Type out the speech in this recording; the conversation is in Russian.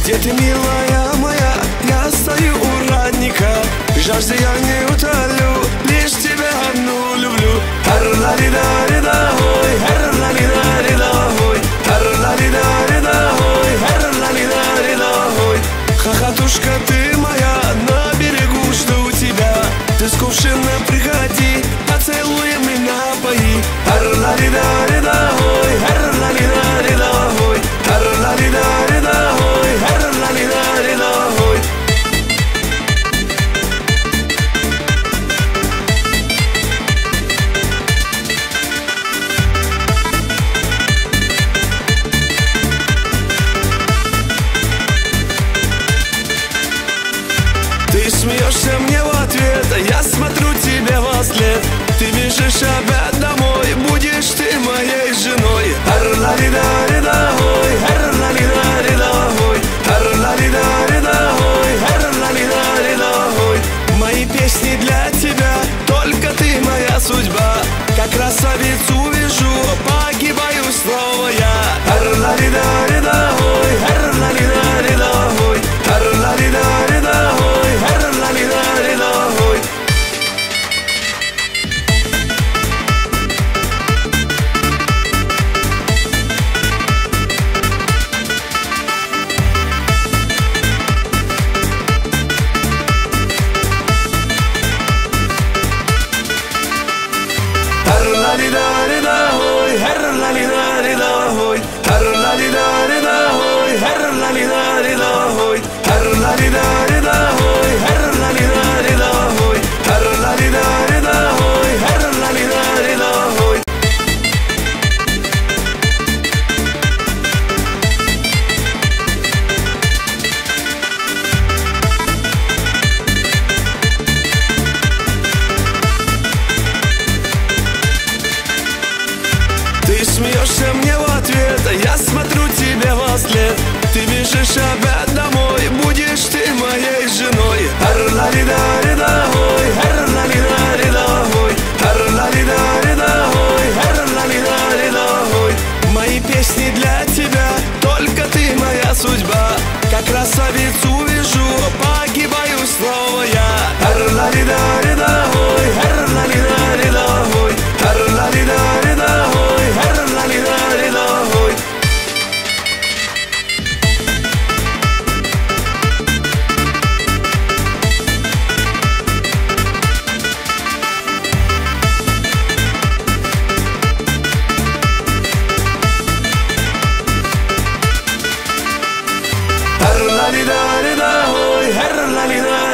Где ты, милая моя? Я стою у родника, жажды я не утолю, лишь тебя одну люблю. Хар-ла-ли-да-ли-да-хой, хар-ла-ли-да-ли-да-хой, хар-ла-ли-да-ли-да-хой, хар-ла-ли-да-ли-да-хой. Хохотушка ты моя, на берегу жду тебя. Ты с кувшина приходи, поцелуем и напои. Хар-ла-ли-да-ли-да-хой, хар-ла-ли-да-ли-да-хой, хар-ла-ли-да-ли-да-хой, хар-ла-ли-да-ли-да-хой. Ты смеешься мне в ответ, а я смотрю тебе вослед. Ты бежишь опять домой, будешь ты моей женой. Хар-ла-ли-да-ли-да-хой, хар-ла-ли-да-ли-да-хой, хар-ла-ли-да-ли-да-хой, хар-ла-ли-да-ли-да-хой. Мои песни для тебя, только ты моя судьба. Как красавицу вижу, погибаю снова я. Хар-ла-ли-да-ли-да-хой, хар-ла-ли-да-ли-да-хой, хар-ла-ли-да-ли-да-хой, хар-ла-ли-да-ли-да-хой. Хар-ла-ли-да-ли-да-хой, хар-ла-ли-да-ли-да-хой, хар-ла-ли-да-ли-да-хой, хар-ла-ли-да-ли-да-хой, хар-ла-ли-да-ли-да-хой, хар-ла-ли-да-ли-да-хой, хар-ла-ли-да-ли-да-хой, хар-ла-ли-да-ли-да-хой. Ты смеешься мне в ответ, а я смотрю тебе вослед. Ты бежишь опять домой, будешь ты моей женой. Хар-ла-ли-да-ли-да-хой, хар-ла-ли-да-ли-да-хой, хар-ла-ли-да-ли-да-хой, хар-ла-ли-да-ли-да-хой. Мои песни для тебя, только ты моя судьба. Как красавицу вижу, погибаю снова я. Хар-ла-ли-да-ли-да-хой, хар-ла-ли-да-ли-да-хой, хар-ла-ли-да-ли-да-хой, хар-ла-ли-да-ли-да-хой. Хар-ла-ли-да-ли-да-хой, хар-ла-ли-да-ли-да-хой.